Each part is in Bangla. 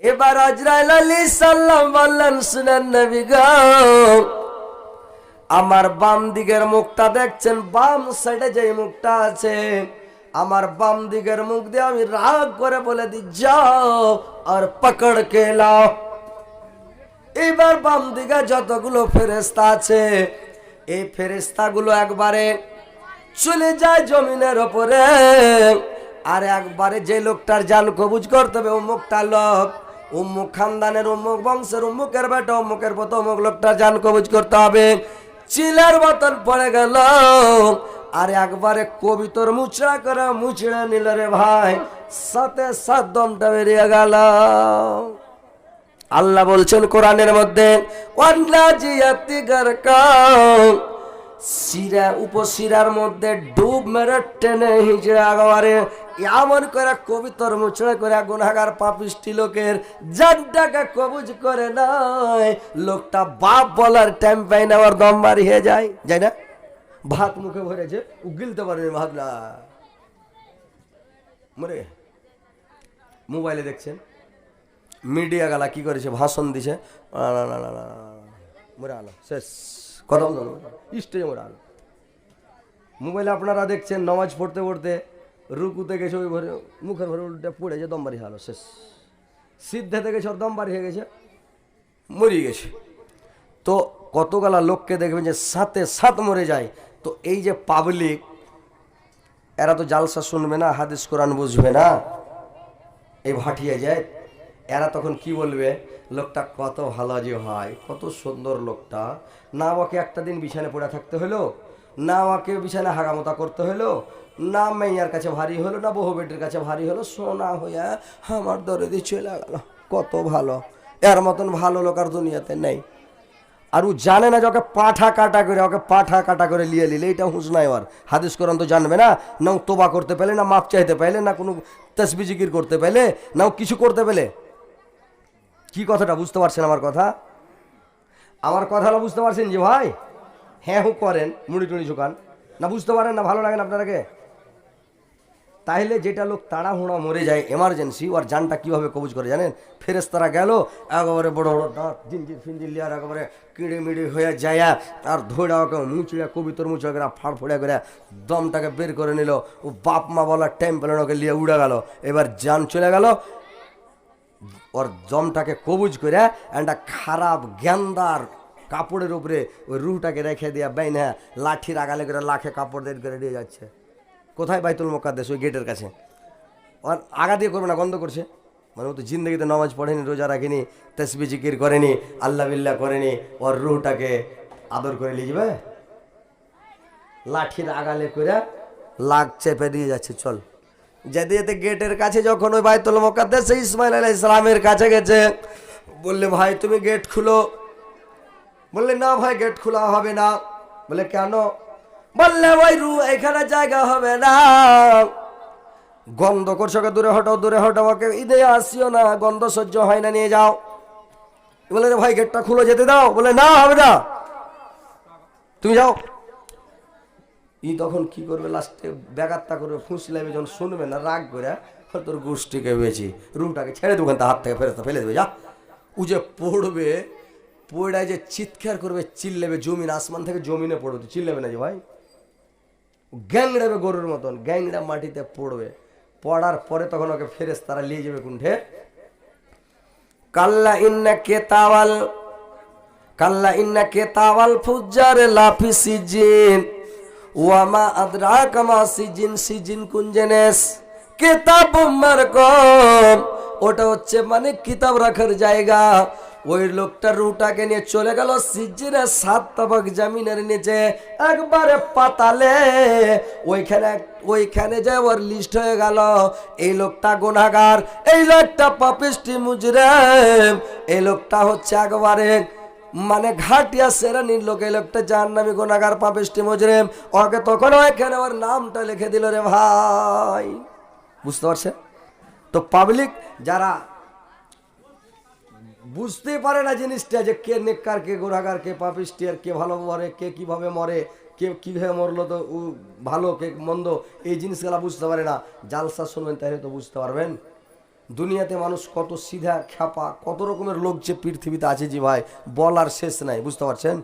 এবার আজরাইল আলাইহিস সালাম বললেন, শুনেন নবী গো, আমার বাম দিকের মুখটা দেখছেন, বাম সাইডে যে মুখটা আছে, আমার বাম দিকের মুখ দিয়ে আমি রাগ করে বলে দি, যাও আর পকড় কে লাও। এবার বাম দিকে যতগুলো ফেরেশতা আছে, এই ফেরেশতাগুলো একবারে চলে যায় জমিনের ওপরে। আর একবারে যে লোকটার জান কবুজ করতে হবে, অমুকটা লোক, অমুক খানদানের, অমুক বংশের, অমুকের বেটা, অমুকের পথ, অমুক লোকটার জান কবুজ করতে হবে, চিলের মতন পড়ে গেল। আর একবারে কবিতর মুচড়া করে মুচড়া নিল রে ভাই, সাথে সাত দমটা বেরিয়ে গেল। আল্লাহ বলছেন কোরআনের মধ্যে, শিরা উপশিরার মধ্যে ডুব মেরে টেনে হিজড়ে একেবারে এমন করে কবিতর মুচড়ে করে গুনাহগার পাপিষ্টি লোকের জানটাকে কবুজ করে নাই। লোকটা বাপ বলার টাইম পাই না, আবার দম বাড়িয়ে যায়, যাই না? ভাত মুখে ভরেছে, গিলতে পারে ভাত না, মরে। মোবাইলে দেখছেন মিডিয়া গালা কি করেছে, ভাষণ দিছে, মরে আলো শেষ কথা বলো, স্টেজে মরে আলো। মোবাইলে আপনারা দেখছেন নামাজ পড়তে পড়তে রুকুতে গেছে, ওই ভরে মুখের ভরে উল্টে পড়েছে, দম বাড়ি হালো শেষ। সিদ্ধাতে গেছে, ওর দম বাড়ি হয়ে গেছে, মরিয়ে গেছে। তো কতগুলা লোককে দেখবেন যে সাথে সাথ মরে যায়। তো এই যে পাবলিক, এরা তো জালসা শুনবে না, হাদিস কোরআন বুঝবে না, এই ভাটিয়ে যায়। এরা তখন কি বলবে, লোকটা কত ভালো যে হয়, কত সুন্দর লোকটা, না ওকে একটা দিন বিছানে পড়ে থাকতে হলো, না ওকে বিছানে হাগামতা করতে হলো, না মেয়ার কাছে ভারী হলো, না বহু বেটির কাছে ভারী হলো, সোনা হইয়া আমার দরদি চলে গেল, কত ভালো। এর মতন ভালো লোক আর দুনিয়াতে নেই। আর ও জানে না যে ওকে পাঠা কাটা করে, ওকে পাঠা কাটা করে লিয়ে নিলে এটা হুঁশ নাই ওর। হাদিস কোরআন তো জানবে না, না ও তোবা করতে পেলে, না মাপ চাইতে পাইলে, না কোনো তসবিহ জিকির করতে পেলে, না ও কিছু করতে পেলে। কি কথাটা বুঝতে পারছেন আমার কথা? আমার কথাটা বুঝতে পারছেন যে ভাই? হ্যাঁ হু করেন, মুড়ি টুড়ি শুকান, না বুঝতে পারেন না, ভালো লাগেন আপনারাকে? তাইলে যেটা লোক তাড়াহুড়া মরে যায় এমার্জেন্সি, ওর জানটা কিভাবে কবুজ করে জানেন? ফেরেশতারা গেল, একেবারে বড় বড় দাঁত জিঞ্জির ফিঞ্জির লিয়ার একেবারে কিড়ে মিড়ি হয়ে যায়, আর ধৈরা ওকে মুচড়ে কবিতর মুচড়ে করে ফাড় ফোড়ে করে দমটাকে বের করে নিল। ও বাপ মা বলার টাইম পেল না, ওকে লিয়ে উড়ে গেল। এবার জান চলে গেল, ওর দমটাকে কবুজ করে একটা খারাপ জ্ঞানদার কাপড়ের উপরে ওই রুহটাকে রেখে দিয়া বাইন, হ্যাঁ লাঠির আগালে করে লাখে কাপড় দের করে দিয়ে যাচ্ছে। কোথায়? বাইতুল মুকাদ্দাস, ওই গেটের কাছে। আর আগা দিয়ে করবে না, গন্ধ করছে, মানে ও তো জিন্দগিতে নামাজ পড়েনি, রোজা রাখেনি, তসবিহ জিকির করেনি, আল্লাহ বিল্লাহ করেনি, ওর রুহটাকে আদর করে নিয়ে যাবে, লাঠির আগালে করে লাগ চেপে দিয়ে যাচ্ছে। চল যেতে যেতে গেটের কাছে যখন ওই বাইতুল মুকাদ্দাস ইসমাইল আলাইহিস সালামের কাছে গেছে, বললে ভাই তুমি গেট খুলো। বললে না ভাই গেট খোলা হবে না। বলে কেন? বললে ওই রু এখানে জায়গা হবে না, গন্ধ করছো, দূরে হটাও, দূরে হটাও, ওকে ঈদে আসিও না, গন্ধ সহ্য হয় না, নিয়ে যাও। বলে ভাই গেটটা খুলে যেতে দাও। বলে না হবে না, তুমি যাও। ই তখন কি করবে, লাস্টে ব্যাগাত্তা করবে, ফুঁসলাবে, যখন শুনবে না রাগ করে তোর গোষ্ঠীকে বেছি, রুমটাকে ছেড়ে দেবো, তার হাত থেকে ফেরত ফেলে দেবে, যা। ও যে পড়বে, পড়ায় যে চিৎকার করবে, চিল্লেবে, জমিন আসমান থেকে জমিনে পড়বে, তো চিল্লেবে না যে ভাই, গ্যাংড়াবে গরুর মতন, গ্যাংড়া মাটিতে পড়বে। পড়ার পরে তখন ওকে ফেরেশতারা নিয়ে যাবে কুণ্ঠে। কাল্লা ইন্না কেতাওয়াল, কাল্লা ইন্না কেতাওয়াল ফুজ্জার লাফি সিজিন ওয়ামা আদরাকা মা সিজিন, সিজিন কোন জিনিস? কিতাব মারকুম, ওটা হচ্ছে মানে কিতাব রাখার জায়গা। ওই লোকটা রুটাকে নিয়ে চলে গেল সিজিনের 7 তবক জমিনের নিচে, একবারে পাতালে। ওইখানে যে ওর লিস্ট হয়ে গেল, এই লোকটা গুনাহগার, এই লোকটা পাপিষ্টি মুজরিম, এই লোকটা হচ্ছে একবারে মানে ঘাটিয়া শ্রেণীর লোক, এই লোকটা জাহান্নামী গুনাহগার পাপিষ্টি মুজরিম। ওকে তখন ওইখানে ওর নামটা লিখে দিল রে ভাই, বুঝতে পারছে? তো পাবলিক যারা বুঝতে পারে না জিনিসটা, যে কে নেককার, কে গুনাহগার, কে পাপিষ্টি, আর কে ভালো মরে, কে কিভাবে মরে, কে কিভাবে মরলো তো ভালো, কে মন্দ, এই জিনিসগুলা বুঝতে পারে না। জালসা শুনবেন তাহলে তো বুঝতে পারবেন। দুনিয়াতে মানুষ কত সিধা খ্যাপা, কত রকমের লোক যে পৃথিবীতে আছে যে ভাই বলার শেষ নাই, বুঝতে পারছেন?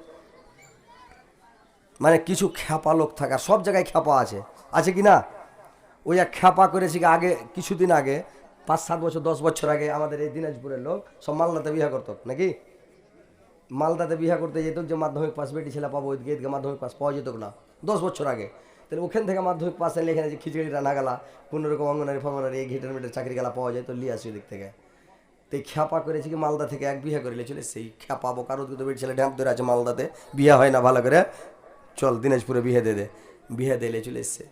মানে কিছু খ্যাপা লোক থাকা, সব জায়গায় খ্যাপা আছে, আছে কি না? ওই এক খ্যাপা করেছি কি আগে, কিছুদিন আগে 5-7 বছর 10 বছর আগে আমাদের এই দিনাজপুরের লোক সব মালদাতে বিয়ে করতো নাকি? মালদাতে বিয়ে করতে যেত, যে মাধ্যমিক পাস বেটি ছেলে পাবো, ওইদিকে এদিকে মাধ্যমিক পাস পাওয়া যেত না 10 বছর আগে। তাহলে ওখান থেকে মাধ্যমিক পাস এলে এখানে যে খিচুড়ি রান্না গেলা, কোনোরকম অঙ্গনারী ফঙ্গনারী এই ঘিটার মিটার চাকরি গেলা পাওয়া যায়, তো লিয়ে আসি ওই দিক থেকে। তো এই খ্যাপা করেছি কি মালদা থেকে এক বিয়ে করে চলে, সেই খ্যাপা বোকার উদ্গত বেটি ছেলে ঢ্যাপ ধরে আছে মালদাতে, বিয়ে হয় না ভালো করে, চল দিনাজপুরে বিয়ে দে দে, বিয়ে দিলে চলে এসছে।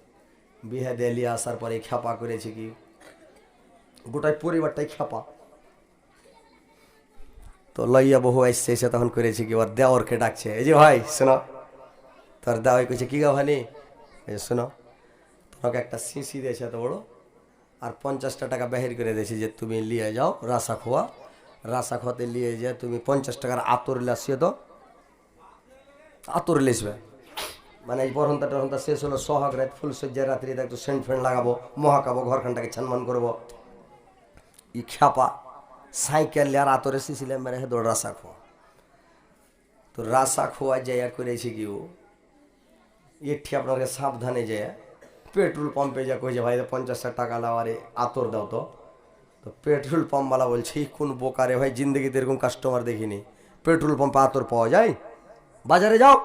বিয়ে দিয়ে নিয়ে আসার পরে খ্যাপা করেছে কি গোটাই পরিবারটাই খ্যাপা। তো লইয়া বহু আসছে, এসে তখন করেছে কি ওর দেওরকে ডাকছে, এই যে ভাই শোনো, তোর দেওয়াই কইছে কি গা ভানি, এই শোনো তোমাকে একটা শিশি দিয়েছে এত বড়, আর 50টা টাকা বাহির করে দিয়েছি যে তুমি নিয়ে যাও রাসা খোয়া, রাসা খোয়াতে নিয়ে যায় তুমি 50 টাকার আতর লাসিয়ে তো, আতর লেসবে। মানে এই বরহন্তা টরহন্তা শেষ হলো, সোহাগ রাত ফুলসজ্জার রাত্রিতে একটু সেন্ট ফেন্ট লাগাবো, মহাকাবো, ঘরখানটাকে ছানমান করবো। ই খ্যাপা সাইকেল আর আতরে শিশিলে মেরে হে দৌড় রাসা খোয়া। তো রাসা খোয়া যাইয়া করেছি কি ও এটি আপনাকে সাবধানে যায় পেট্রোল পাম্পে যা কইছে ভাই 50 টাকা লাও আরে আতর দাও তো। তো পেট্রোল পাম্পওয়ালা বলছে কোন বোকারে ভাই, জিন্দগিতে এরকম কাস্টমার দেখিনি, পেট্রোল পাম্পে আতর পাওয়া যায়, বাজারে যাও।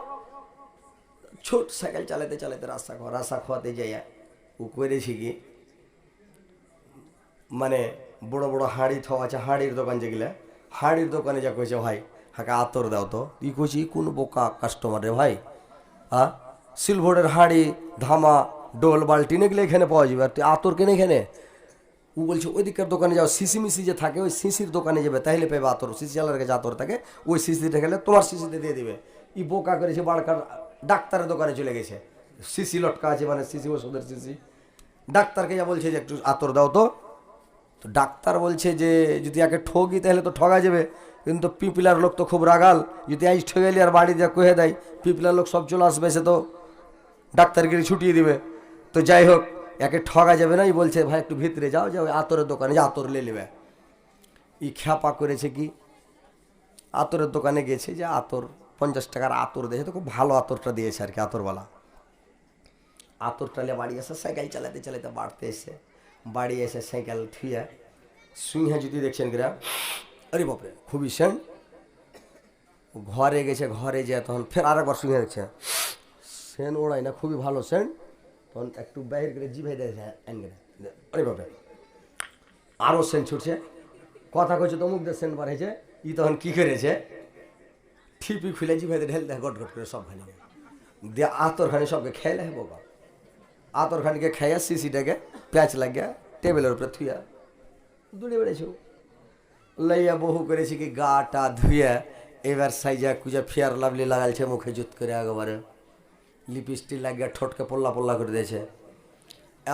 ছোট সাইকেল চালাতে চালাতে রাস্তা খোয়াতে যাইয়া ও করেছি কি মানে বড় বড় হাঁড়ি থাওয়া আছে, হাঁড়ির দোকান যেগুলা, হাঁড়ির দোকানে যা কইছে ভাই হাঁকা আতর দাও তো। ই কইছি কোন বোকা কাস্টমার রে ভাই, হ্যাঁ সিলভারের হাঁড়ি ধামা ডোল বাল্টি এগুলো এখানে পাওয়া যাবে, আর তুই আতর কেনে এখানে? ও বলছে ওই দিককার দোকানে যাও, সিসি মিসি যে থাকে ওই সিসির দোকানে যাবে, তাহলে পেবে আতর, সিসি আলার কাছে আতর থাকে, ওই সিসিটা গেলে তোমার সিসিতে দিয়ে দিবে। ই বোকা করেছে বাড়কার ডাক্তারের দোকানে চলে গেছে, সিসি লটকা আছে মানে সিসি ওষুধের সিসি, ডাক্তারকে যা বলছে যে একটু আতর দাও তো। তো ডাক্তার বলছে যে যদি একে ঠকি তাহলে তো ঠগা যাবে, কিন্তু পিপিলার লোক তো খুব রাগাল, যদি আজ ঠগেলি আর বাড়ি দিয়ে কহে দেয় পিপিলার লোক সব চলে আসবে, সে তো ডাক্তারগিরি ছুটিয়ে দিবে। তো যাই হোক একে ঠগা যাবে না, ই বলছে ভাই একটু ভিতরে যাও, যে ওই আতরের দোকানে যে আতর লে নেবে। ই খ্যাপা করেছে কি আতরের দোকানে গেছে, যে আতর 50 টাকার আতর দিয়েছে, তো খুব ভালো আতরটা দিয়েছে আর কি আতরওয়ালা। আতরটা নিয়ে বাড়ি এসে সাইকেল চালাতে চালাতে বাড়তে এসে, বাড়ি এসে সাইকেল থুয়ে সুইহে যদি দেখছেন গ্রাম, আরে বাপরে খুবই সেন, ঘরে গেছে, ঘরে যায় তখন ফের আরেকবার সুইহে দেখছে সেন ওড়াই না, খুবই ভালো সেন, তখন একটু বাহির করে জিভে দিয়েছে, আরে বাপরে আরও সেন ছুটছে, কথা কইছে তো মুখ দিয়ে সেন বাড়াইছে। ই তখন কী করেছে ঠিপি খুলে জিভে ঢেল দেয় গট গট করে সবখানি দিয়ে আতরখানি সবকে খেয়ে হবো গা, আতরখানিকে খাইয়া সিসিটাকে প্যাঁচ লাগিয়া টেবিলের উপরে থুইয়া দৌড়ে বেড়েছ। লইয়া বহু করেছি কি গাটা ধুইয়া এবার সাইজা কুজা ফেয়ার লাভলি লাগালছে মুখে জুত করে, একবারে লিপস্টিক লাগিয়া ঠোঁটকে পল্লা পল্লা করে দিয়েছে,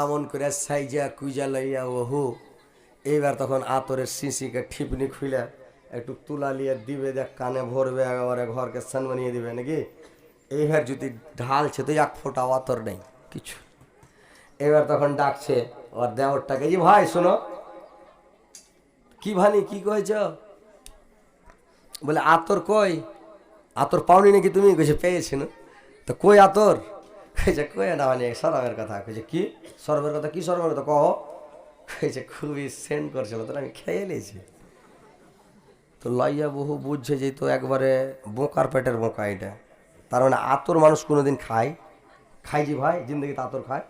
এমন করে সাইজা কুজা লইয়া বহু এইবার তখন আতরের শিশিকে ঠিপনি খুলে একটু তুলা লিয়ে দিবে, দেখ কানে ভরবে, একেবারে ঘরকে সান বানিয়ে দিবে নাকি। এইবার যদি ঢালছে তো 1 ফোঁটা আতর নেই কিছু। এবার তখন ডাকছে ওর দেওরটাকে, যে ভাই শোনো, কি ভানি কি কয়েছ? বলে আতর কই, আতর পাওনি নাকি তুমি? কইছে পেয়েছি না। তো কই আতর? কইছে কই না মানে সরমের কথা। কইছে কি সরমের কথা? কি সরমের কথা কহ? কইছে খুবই সেন্ড করছিল, তো আমি খেয়ে নিয়েছি। তো লইয়া বহু বুঝছে যে তো একবারে বোকার পেটের বোকা এটা, তার মানে আতর মানুষ কোনোদিন খায়? খাইছি ভাই জিন্দগিতে আতর খায়?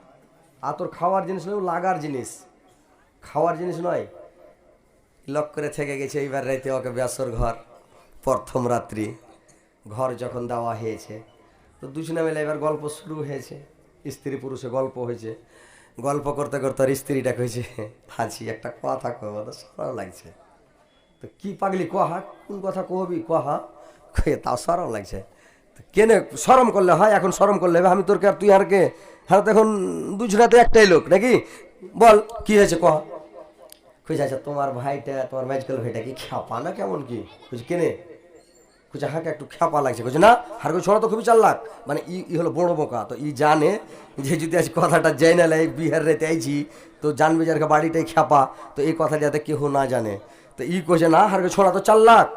আতর খাওয়ার জিনিস নয়, লাগার জিনিস, খাওয়ার জিনিস নয়। লক করে থেকে গেছে। এইবার রাইতে ওকে ব্যাসর ঘর, প্রথম রাত্রি ঘর যখন দেওয়া হয়েছে, তো দুজনে মিলে এবার গল্প শুরু হয়েছে, স্ত্রী পুরুষে গল্প হয়েছে। গল্প করতে করতে আর স্ত্রীটা কইছে হাঁচি একটা কথা কব, তো সরম লাগছে। তো কি পাগলি কহা, কোন কথা কহবি কহা, তাও সরম লাগছে। তো কেনে সরম করলে হয়? এখন সরম করলে আমি তোর কে আর তুই আর কে? হ্যাঁ তো এখন দুজনাতে একটাই লোক নাকি, বল কি হয়েছে কহ। কইছে আচ্ছা তোমার ভাইটা, তোমার ম্যাজিক্যাল ভাইটা কি খ্যাপা না কেমন কি? কইছে কেনে? কইছে হাঁকে একটু খ্যাপা লাগছে, কইছে না হারকে ছোড়া তো খুবই চাল্লাক, মানে ই হলো বড় বোকা। তো ই জানে যে যদি আজ কথাটা যাই না লাই বিহার রেতে আইছি তো জানবে যে বাড়িটাই খ্যাপা, তো এই কথা যাতে কেউ না জানে। তো ই কইছে না হারকে ছোড়া তো 4 লাখ।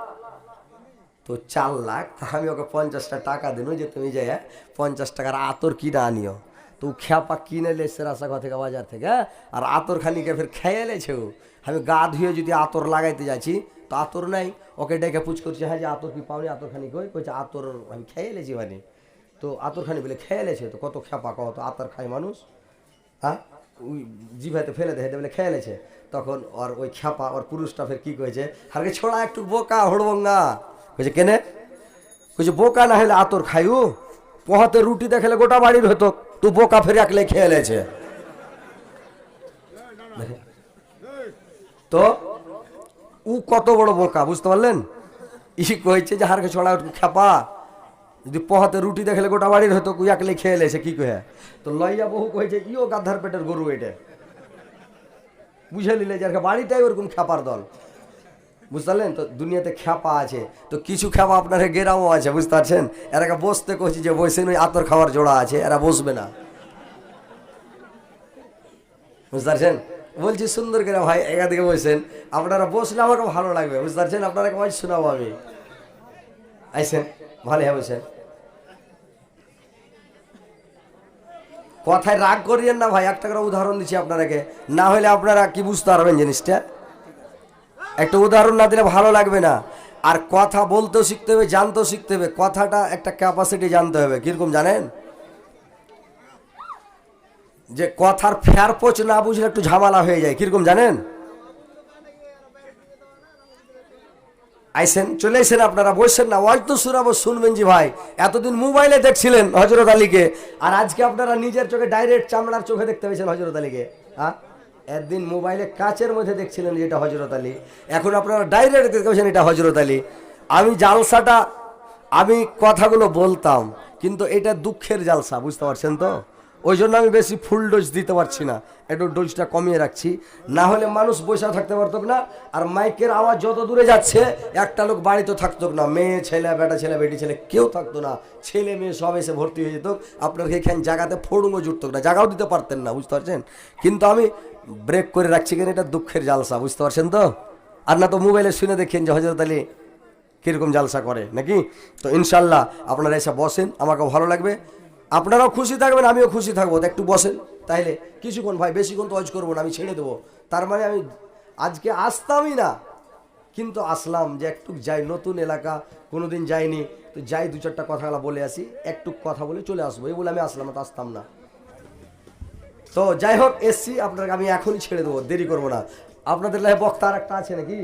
তো 4 লাখ আমি ওকে 50টা টাকা দিন যে তুমি যাই 50 টাকার আতর কিনে আনিও। তো খ্যাপা কিনে লেছে রাস্তাঘাট থেকে বাজার থেকে, আর আতর খানিকে ফের খেয়ে লেছে। আমি গা ধুয়ে যদি আতর লাগাইতে যাচ্ছি তো আতর নাই, ওকে ডেকে পুছ করছে হ্যাঁ যে আতর কি পাওনি, আতর খানি কই, কইছে আতর আমি খেয়ে লেছি মানে। তো আতর খানি বলে খেয়ে লেছে, তো কত খ্যাপা কত আতর খায় মানুষ, হ্যাঁ ওই জিভাতে ফেলে দেখে বলে খেয়ে লেছে। তখন ওর ওই খ্যাপা ওর পুরুষটা ফের কি কয়েছে, হারকে ছোড়া একটু বোকা হড়বঙ্গা, কইছে কেনে, কইছে বোকা না হলে আতর খাইও, পোহাতে রুটি দেখালে গোটা বাড়ির হতো, তুই বোকা ফের একলে খেয়ে লেছে। তো ও কত বড় বোকা বুঝতে পারলেন। ই কইছে যে হারকে ছড়া খ্যাপা, যদি পোহাতে রুটি দেখালে গোটা বাড়ির হতো, কুই একলে খেয়ে লেছে কি কহে। তো লইয়া বহু কইছে ইও গাধার পেটের গরু এটা, বুঝে নিলে যে বাড়িটাই ওরকম খ্যাপার দল, বুঝতে পারলেন। তো দুনিয়াতে খ্যাপা আছে, তো কিছু খ্যাপা আপনার গেরামও আছে, বুঝতে পারছেন। এরা বসতে কইছি যে বসে ওই আতর খাওয়ার জোড়া আছে, এরা বসবে না, বুঝতে পারছেন। বলছি সুন্দর করে ভাই একাদিকে বসেন, আপনারা বসলে আমাকে ভালো লাগবে, বুঝতে পারছেন। আপনারা কেমন শোনাবো আমি, আইসেন ভালো হ্যাঁ বসেন। কথায় রাগ করিয়েন না ভাই, একটা করে উদাহরণ দিচ্ছি আপনারাকে, না হলে আপনারা কি বুঝতে পারবেন জিনিসটা। একটা উদাহরণ না দিলে ভালো লাগবে না। আর কথা বলতেও শিখতে হবে, জানতেও শিখতে হবে, কথাটা একটা ক্যাপাসিটি জানতে হবে। কিরকম জানেন, যে কথার ফের পোচ না বুঝলে একটু ঝামেলা হয়ে যায়। কিরকম জানেন, আইসেন চলে এসেন আপনারা, বসছেন না, ওয়াজ তো শুনাবো, শুনবেন জি ভাই। এতদিন মোবাইলে দেখছিলেন হযরত আলীকে, আর আজকে আপনারা নিজের চোখে ডাইরেক্ট চামড়ার চোখে দেখতে পেয়েছেন হযরত আলীকে। হ্যাঁ, একদিন মোবাইলে কাচের মধ্যে দেখছিলেন যে এটা হযরত আলী, এখন আপনারা ডাইরেক্ট দেখতে পেয়েছেন এটা হযরত আলী। আমি জালসাটা, আমি কথাগুলো বলতাম, কিন্তু এটা দুঃখের জালসা, বুঝতে পারছেন তো। ওই জন্য আমি বেশি ফুল ডোজ দিতে পারছি না, একটু ডোজটা কমিয়ে রাখছি, না হলে মানুষ বসে থাকতে পারতো না। আর মাইকের আওয়াজ যত দূরে যাচ্ছে একটা লোক বাড়িতে থাকতো না, মেয়ে ছেলে বেটা ছেলে বেটি ছেলে কেউ থাকতো না, ছেলে মেয়ে সব এসে ভর্তি হয়ে যেত, আপনার এখানে জায়গাতে ফড়ুঙও জুটতো না, জায়গাও দিতে পারতেন না, বুঝতে পারছেন। কিন্তু আমি ব্রেক করে রাখছি কেন, এটা দুঃখের জালসা, বুঝতে পারছেন তো। আর না তো মোবাইলে শুনে দেখেন যে হযরত আলী কীরকম জালসা করে নাকি। তো ইনশাল্লাহ আপনারা এসে বসেন, আমাকেও ভালো লাগবে, আপনারাও খুশি থাকবেন, আমিও খুশি থাকবো। তো একটু বসেন তাইলে, কিছুক্ষণ ভাই, বেশিক্ষণ তো ওয়াজ করবো না, আমি ছেড়ে দেবো। তার মানে আমি আজকে আসতামই না, কিন্তু আসলাম যে একটু যাই, নতুন এলাকা, কোনোদিন যাইনি, তো যাই 2-4টা কথাগুলো বলে আসি, একটু কথা বলে চলে আসবো, এই বলে আমি আসলাম, তো আসতাম না। তো যাই হোক এসছি, আপনাকে আমি এখনই ছেড়ে দেবো, দেরি করবো না। আপনাদের লাইফ বক্তা আর একটা আছে নাকি,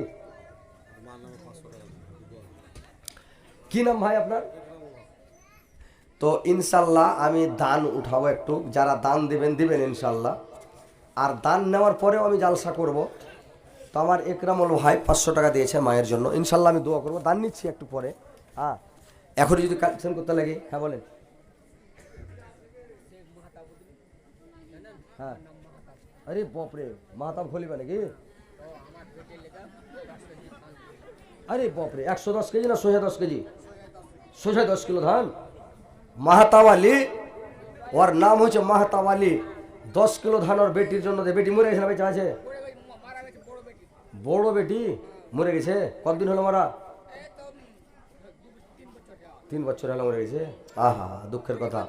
কি নাম ভাই আপনার? তো ইনশাল্লাহ আমি দান উঠাবো একটু, যারা দান দিবেন দিবেন ইনশাল্লাহ। আর দান নেওয়ার পরেও আমি জালসা করব। তো আমার একরামুল ভাই 500 টাকা দিয়েছে মায়ের জন্য, ইনশাল্লাহ আমি দোয়া করবো, দান নিচ্ছি একটু পরে। হ্যাঁ, এখনই যদি কালেকশন করতে লাগে, হ্যাঁ বলেন। হ্যাঁ, আরে বাপরে, মাতাব খলিবা নাকি? আরে বাপরে, 110 কেজি না 110 কেজি? 110 কিলো ধান। মাহাতাওয়ালি, ওর নাম হচ্ছে মাহাতাওয়ালি, 10 কিলো ধান ওর বেটির জন্য দে। বেটি মরে গেছে না বেঁচে আছে? বড় বেটি মরে গেছে, কতদিন হলো মারা? 3 বছর হলো মরে গেছে। আহা, দুঃখের কথা।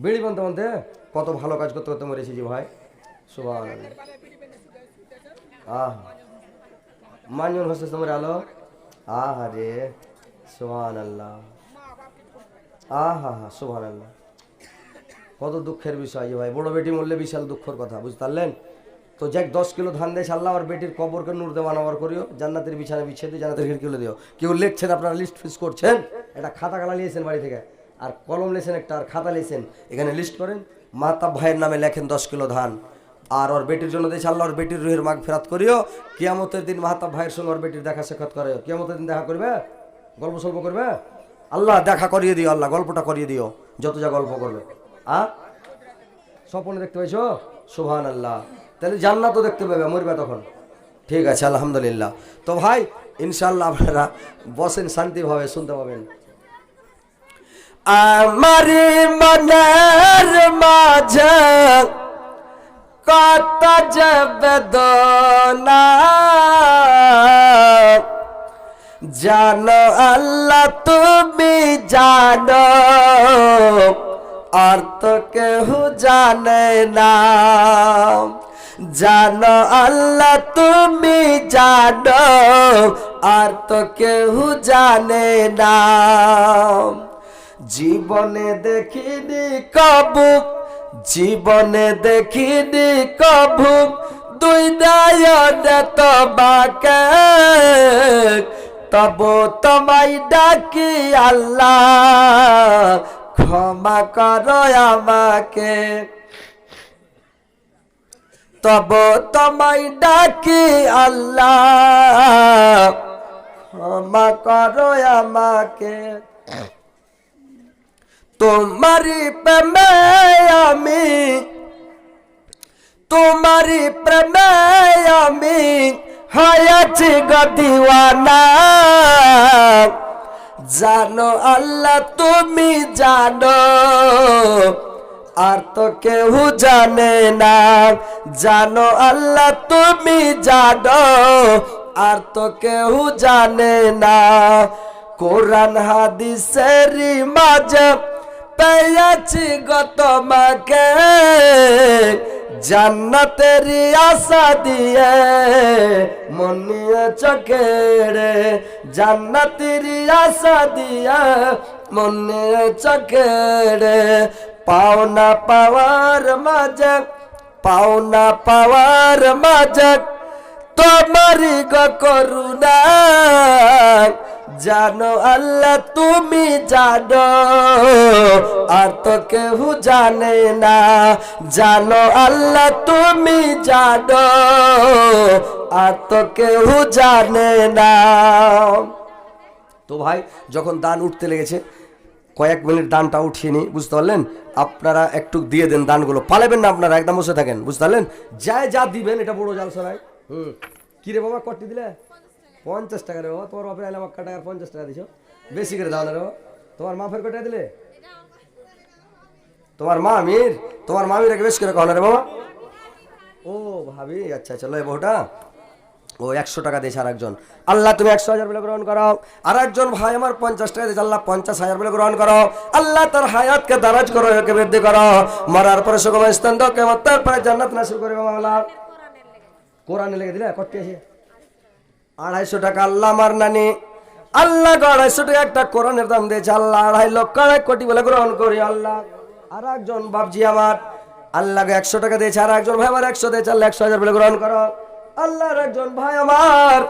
বিড়ি বানতে বানতে কত ভালো কাজ করতে করতে মরেছি জি ভাই, সুবহানাল্লাহ। আহ, মানজন হোসেন তোমার আলো, আহা রে, সুবহানাল্লাহ, আহা হা, সুবহানাল্লাহ। কত দুঃখের বিষয় ভাই, বড় বেটি মরলে বিশাল দুঃখের কথা, বুঝতে পারলেন। তো যাক 10 কিলো ধান দেয় আল্লাহ, আর বেটির কবরকে নূর দিয়ে মানবার করিও, জান্নাতের বিছানা বিছিয়ে দিও, জান্নাতের খিড়কি দিও। কেউ লিখছেন, আপনারা লিস্ট ফিস করছেন, একটা খাতা কালা নিয়েছেন বাড়ি থেকে, আর কলম নিয়েছেন একটা, আর খাতা নিয়েছেন, এখানে লিস্ট করেন, মাতাব ভাইয়ের নামে লেখেন 10 কিলো ধান, আর ওর বেটির জন্য দিয়েছে আল্লাহ, ওর বেটির রুহের মাগ ফেরাত করিও। কিয়ামতের দিন মাতাব ভাইয়ের সঙ্গে ওর বেটির দেখা সাক্ষাৎ করে, কিয়ামতের দিন দেখা করবে, গল্প সল্প করবে, আল্লাহ দেখা করিয়ে দিও, আল্লাহ গল্পটা করিয়ে দিও, যত যা গল্প করবে। স্বপ্নে দেখতে পাইছো? সুবহানাল্লাহ। তাহলে জান্নাতও দেখতে পাবে, মরবে তখন। ঠিক আছে, আলহামদুলিল্লাহ। তো ভাই ইনশাল্লাহ আপনারা বসেন, শান্তিভাবে শুনতে পাবেন। আমারি মনের মাঝে কত যে বেদনা, জানো আল্লাহ তুমি জানো, আর তো কেউ জানে না। জানো আল্লাহ তুমি জানো, আর তো কেউ জানে না। জীবনে দেখিনি কবু, জীবনে দেখিনি কবু দুই নয়নে তোমাকে, তবু তোমায় ডাকি আল্লাহ ক্ষমা করো আমাকে। তবু তোমায় ডাকি আল্লাহ ক্ষমা করো আমাকে। তোমারি প্রেমে আমি, তোমারি প্রেমে আমি হয়েছি গো দিওয়ানা। জানো আল্লাহ তুমি জানো, আর তো কেউ জানে না। জানো আল্লাহ তুমি জানো, আর তো কেউ জানে না। কোরআন হাদিসের মাঝে পেয়েছি গো তোমাকে, জান্নাতের আশা দিয়ে মন নিয়ে চোখে রে, জান্নাতের আশা দিয়ে মন নিয়ে চোখে রে। পাওনা পাওয়ার মাঝে, পাওনা পাওয়ার মাঝে তোমারি গো করুণা। জানো আল্লাহ তুমি জানো, আর তো কেউ জানে না। জানো আল্লাহ তুমি জানো, আর তো কেউ জানে না। তো ভাই যখন দান উঠতে লেগেছে, কয়েক মিনিট দানটা উঠিয়ে নি, বুঝতে পারলেন? আপনারা একটু দিয়ে দেন দানগুলো, পালাবেন না আপনারা, একদম বসে থাকেন, বুঝতে পারলেন? যা দিবেন এটা বড় জালসা নাই। কিরে বাবা কটি দিলে? 50 টাকা রে বাবা। তোমার বাপের আইলে আমাকে টাকার 50 টাকা দিছো, বেশি করে দাও না রে বাবা। তোমার মা ফের কটা দিলে? তোমার মামির, তোমার মামির আগে বেশি করে কহ না রে বাবা। ও ভাবি, আচ্ছা চলো বহুটা ও 100 টাকা দিয়েছে আর একজন। আল্লাহ তুমি 100,000 বলে গ্রহণ করো। আর একজন ভাই আমার 50 টাকা দিয়েছে, আল্লাহ 50,000 বলে গ্রহণ করো। আল্লাহ তার হায়াতকে দারাজ করো, একে বৃদ্ধি করো, মরার পরে সুগম স্থান দাও, কিয়ামত তারপরে জান্নাত নাসিব করে মাওলা। কোরআনে লেগে দিলে কত আছে? 250 টাকা। আল্লাহ আমার নানি, আল্লাহ 250 টাকা একটা কোরআনের দাম দিয়েছে, আল্লাহ 2.5 লক্ষ 1 কোটি বলে গ্রহণ করি আল্লাহ। আর একজন বাপজি আমার আল্লাহকে 100 টাকা দিয়েছে, আর একজন ভাই আমার 100 দিয়েছে, আল্লাহ 100,000 বলে গ্রহণ করো। আল্লাহর একজন ভাই আমার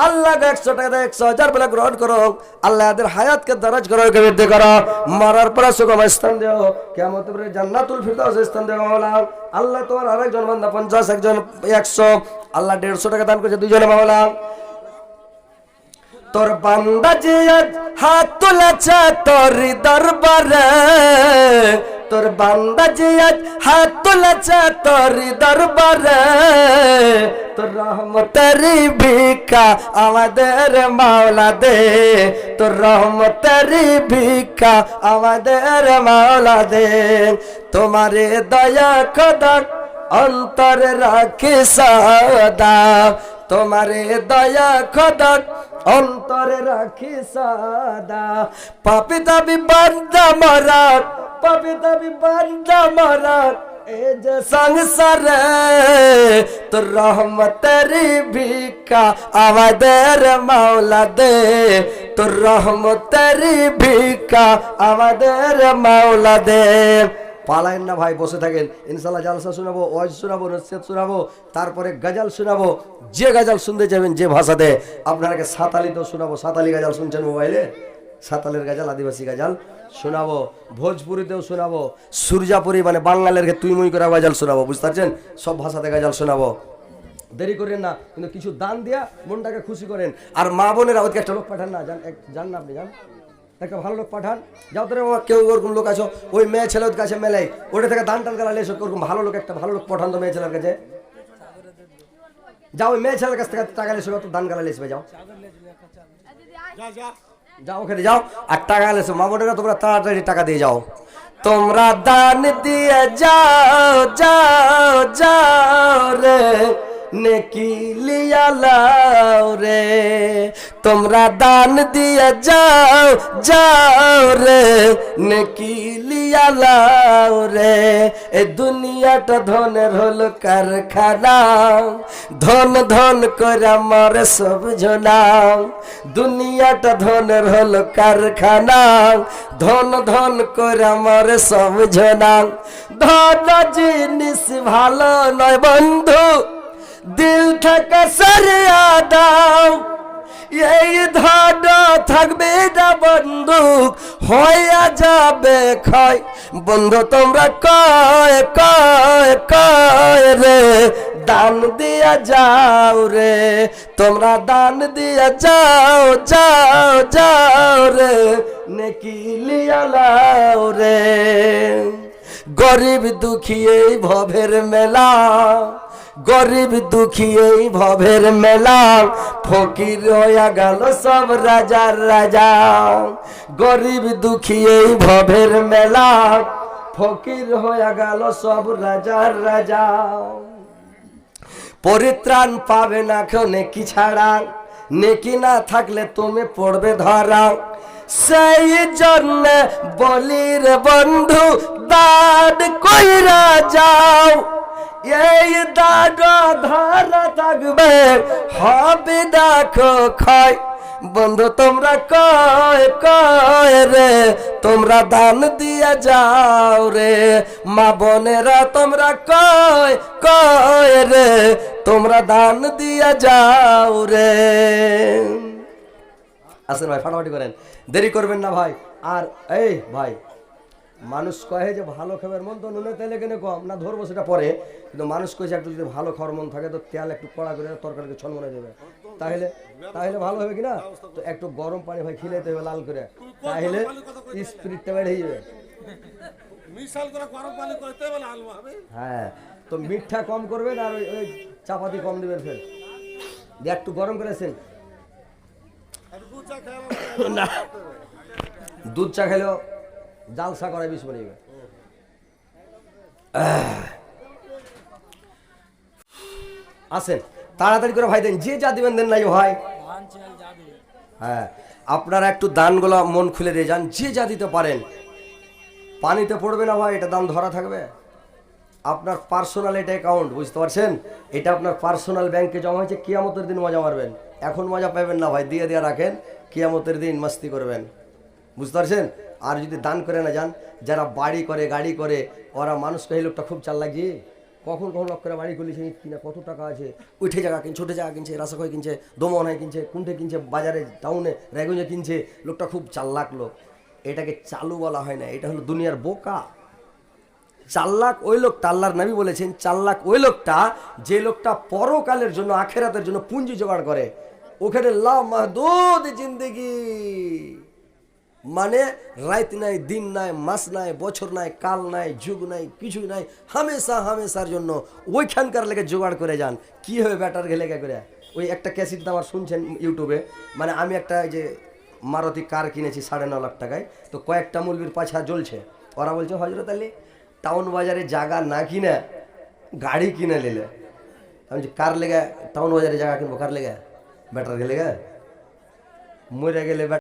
আল্লাহকে 100 টাকা দেয়, 100,000 বলে গ্রহণ করো। আল্লাহ এদের হায়াতকে দারাজ করো, একে বৃদ্ধি করো, মরার পরে সুগম স্থান দেও, কিয়ামতের পরে জান্নাতুল ফিরদাউস স্থান দেও মাওলা। আল্লাহ তোমার আরেকজন বান্দা 50, একজন 100, আল্লাহ 150 টাকা দান করেছে দুইজনে মাওলা। তোর বান্দা যে হাত তুলেছে তোর দরবারে, তোর বান্দা যে হাত তুলেছে তোর দরবারে, তোর রহমতের ভিক্ষা আমাদের মাওলা দে, তোর রহমতের ভিক্ষা আমাদের মাওলা দে। তোমারে দয়া খোদা অন্তরে রাখি সদা, তোমারে দয়া খোদা অন্তরে রাখি সদা। পাপি দাবি বান্দা মরা, পাপি দাবি বান্দা মরা এই যে সংসারে, তোর রহমতের ভিক্ষা আমাদের মাওলা দে, তোর রহমতের ভিক্ষা আমাদের মাওলা দে। পালাইন না ভাই, বসে থাকেন, ইনশাল্লাহ জালসা শোনাবো, ওয়াজ শোনাবো, নসিহত শোনাবো, তারপরে গজল শোনাবো। যে গজল শুনতে যাবেন যে ভাষাতে, আপনাকে সাঁতালি তো শোনাবো। সাঁতালি গজল শুনছেন মোবাইলে? সাঁতালের গজল, আদিবাসী গজল শোনাবো, ভোজপুরিতেও শোনাবো, সুরজাপুরি মানে বাঙালের তুই মুই করে গজল শোনাবো, বুঝতে পারছেন? সব ভাষাতে গজল শোনাবো। দেরি করেন না, কিন্তু কিছু দান দিয়া মনটাকে খুশি করেন। আর মা বোনেরা ওদেরকে একটা লোক পাঠান না, জান না আপনি, যান একটা ভালো লোক পাঠান। যাও তোর কেউ ওরকম লোক আছো ওই মেয়ে ছেলে ওর কাছে মেলাই, ওটা থেকে দান টান করালে ওরকম ভালো লোক, একটা ভালো লোক পাঠান তো মেয়ে ছেলের কাছে। যাও ওই মেয়ে ছেলের কাছ থেকে টাকা লেসে তো ধান গালা লেসবে যাও যাও ওখানে যাও আর টাকা লেসো মা বোনেরা তোমরা তাড়াতাড়ি টাকা দিয়ে যাও তোমরা দান দিয়ে যাও যাও যাও রে নেকি লিয়া লাও রে তোমরা দান দিয়ে যাও যাও রে নেকি লিয়া লাও রে এ দুনিয়াটা ধনের হলো কারখানা ধন ধন করে আমার সব জনা দুনিয়াটা ধনের হলো কারখানা ধন ধন করে আমার সব জনা ধন জিনিস ভালো নয় বন্ধু দিল থেকে সরিয়া দাও এই ধন থাকবে না বন্দুক হইয়া যাবে ক্ষয় বন্ধু তোমরা কয় কয় কয় রে দান দিয়া যাও রে তোমরা দান দিয়া যাও যাও যাও রে নেকি লিয়া লাও রে গরিব দুঃখী এই ভবের মেলা গরিব দুঃখী এই ভবের মেলা ফকির হইয়া গেল সব রাজার রাজা গরিব দুঃখী এই ভবের মেলা ফকির হইয়া গেল সব রাজার রাজা পরিত্রাণ পাবে না কেউ নেকি ছাড়া নেকি না থাকলে তুমি পড়বে ধরা সেই জন্য বলি রে বন্ধু দান কইরা যাও এই দান ধারা থাকবে হবে দেখো ক্ষয় বন্ধু তোমরা কয় কয় রে তোমরা দান দিয়া যাও রে মা বোনেরা তোমরা কয় কয় রে তোমরা দান দিয়া যাও রে আসেন ভাই ফাটাফাটি করেন দেরি করবেন না ভাই আর এই ভাই মানুষ কয়ে যে ভালো খাবার মন তো নুনে তেলে কেনে কম না ধরবো সেটা পরে কিন্তু মানুষ কয়েছে একটু যদি ভালো খাওয়ার মন থাকে তো তেল একটু কড়া করে তরকারিকে ছলমনে দেবে তাহলে তাহলে ভালো হবে কিনা তো একটু গরম পানি ভাই খিলাইতে হবে লাল করে তাহলে স্পিরিটটা বেড়ে যাবে হ্যাঁ তো মিঠা কম করবেন আর ওই চাপাতি কম দেবেন ফের একটু গরম করেছেন না দুধ চা খেলেও জালসা করে বিষ বলে আসেন তাড়াতাড়ি করে ভাই দেন যে যা দিবেন দেন নাই ভাই হ্যাঁ আপনারা একটু দানগুলো মন খুলে দিয়ে যান যে যা দিতে পারেন পানিতে পড়বে না ভাই এটা দান ধরা থাকবে আপনার পার্সোনাল এটা অ্যাকাউন্ট বুঝতে পারছেন এটা আপনার পার্সোনাল ব্যাংকে জমা হয়েছে কিয়ামতের দিন মজা মারবেন এখন মজা পাবেন না ভাই দিয়ে রাখেন কিয়ামতের দিন মাস্তি করবেন বুঝতে পারছেন আর যদি দান করে না যান যারা বাড়ি করে গাড়ি করে ওরা মানুষকে এই লোকটা খুব চাল লাগছে কখন কখন লোক করে বাড়ি খুলেছে কিনা কত টাকা আছে উঠে জায়গা কিনছে ছোটো জায়গা কিনছে রাসাখয় কিনছে দমনায় কিনছে কুণ্ঠে কিনছে বাজারে টাউনে রেগুঞ্জে কিনছে লোকটা খুব চাল্লাক লোক এটাকে চালু বলা হয় না এটা হলো দুনিয়ার বোকা চাল্লাক ওই লোকটা আল্লাহর নবী বলেছেন চাল্লাক ওই লোকটা যে লোকটা পরকালের জন্য আখেরাতের জন্য পুঁজি জোগাড় করে ওখানে লা মাহদুদ জিন্দেগি মানে রাত নাই দিন নাই মাস নাই বছর নাই কাল নাই যুগ নাই কিছু নাই হামেশা হামেশার জন্য ওইখানকার লেগে জোগাড় করে যান কি হবে ব্যাটার গেলে করে ওই একটা ক্যাসেট আমার শুনছেন ইউটিউবে মানে আমি একটা যে মারুতি কার কিনেছি 9.5 লাখ টাকায় তো কয়েকটা মৌলবীর পাছা জ্বলছে ওরা বলছে হজরত আলী টাউন বাজারে জায়গা না কিনে গাড়ি কিনে নিলে আমি যে কার লেগে টাউন বাজারে জায়গা কিনবো কার লেগে ব্যাটার গেলে মরে গেলে